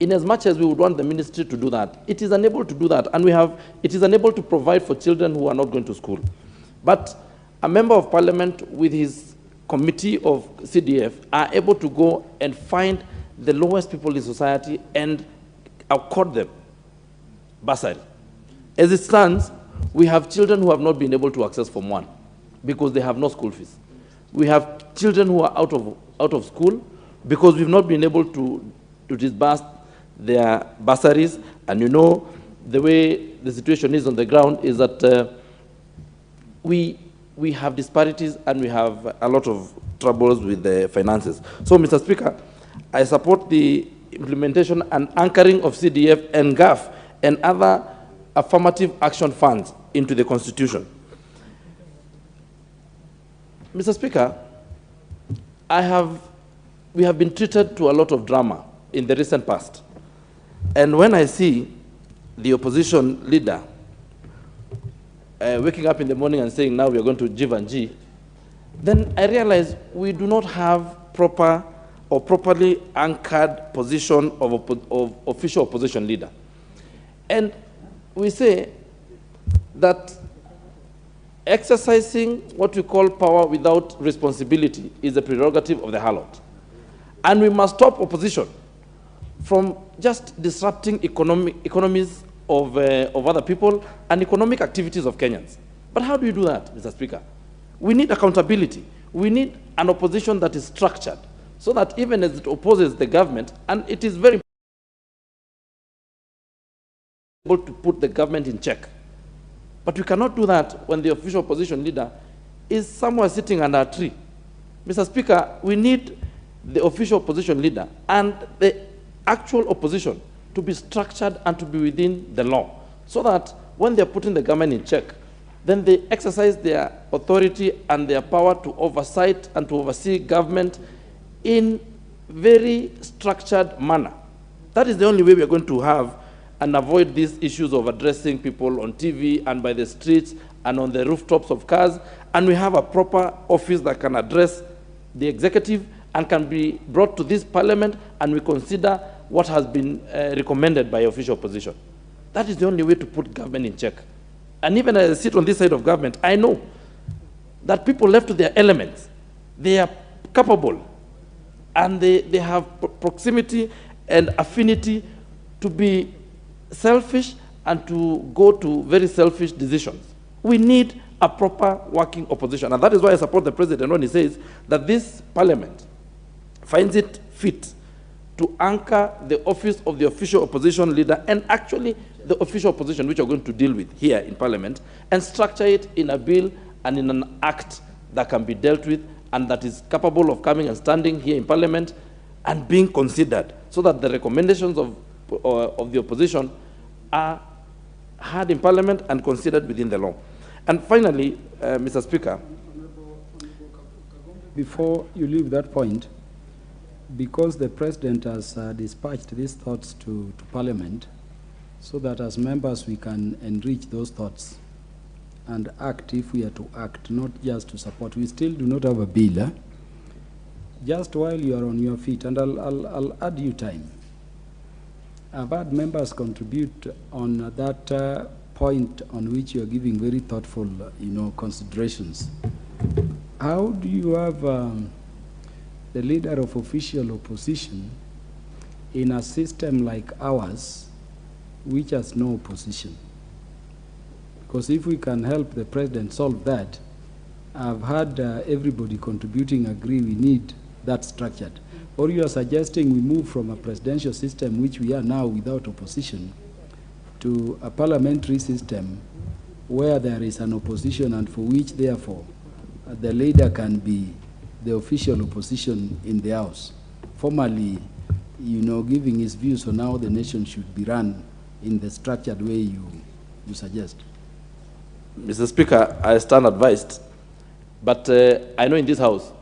in as much as we would want the ministry to do that, it is unable to do that, and it is unable to provide for children who are not going to school. But a member of parliament with his committee of CDF are able to go and find the lowest people in society and accord them bursary. As it stands, we have children who have not been able to access Form 1 because they have no school fees. We have children who are out of school because we've not been able to disburse their bursaries. And you know, the way the situation is on the ground is that we have disparities and we have a lot of troubles with the finances. So, Mr. Speaker, I support the implementation and anchoring of CDF and GAF and other affirmative action funds into the Constitution. Mr. Speaker, we have been treated to a lot of drama in the recent past. And when I see the opposition leader waking up in the morning and saying, now we are going to G, then I realize we do not have proper or properly anchored position of official opposition leader. And we say that exercising what we call power without responsibility is a prerogative of the harlot. And we must stop opposition from just disrupting economies of other people and economic activities of Kenyans. But how do you do that, Mr. Speaker? We need accountability. We need an opposition that is structured so that even as it opposes the government, and it is very important to put the government in check. But we cannot do that when the official opposition leader is somewhere sitting under a tree. Mr. Speaker, we need the official opposition leader and the actual opposition to be structured and to be within the law, so that when they're putting the government in check, then they exercise their authority and their power to oversight and to oversee government in very structured manner. That is the only way we are going to have and avoid these issues of addressing people on TV and by the streets and on the rooftops of cars. And we have a proper office that can address the executive and can be brought to this parliament, and we consider what has been recommended by official opposition. That is the only way to put government in check. And even as I sit on this side of government, I know that people left to their elements, they are capable and they have proximity and affinity to be selfish and to go to very selfish decisions. We need a proper working opposition. And that is why I support the president when he says that this parliament finds it fit to anchor the office of the official opposition leader and actually the official opposition which we're going to deal with here in parliament, and structure it in a bill and in an act that can be dealt with and that is capable of coming and standing here in parliament and being considered, so that the recommendations of the opposition are heard in parliament and considered within the law. And finally, Mr. Speaker, before you leave that point, because the president has dispatched these thoughts to parliament, so that as members we can enrich those thoughts and act if we are to act, not just to support. We still do not have a bill. Just while you are on your feet, and I'll add you time. I've had members contribute on that point on which you are giving very thoughtful, considerations. How do you have the leader of official opposition in a system like ours, which has no opposition? Because if we can help the president solve that, I've had everybody contributing agree we need that structured. Or you are suggesting we move from a presidential system, which we are now without opposition, to a parliamentary system where there is an opposition and for which, therefore, the leader can be the official opposition in the House, formally, giving his views on how the nation should be run in the structured way you suggest. Mr. Speaker, I stand advised, but I know in this House,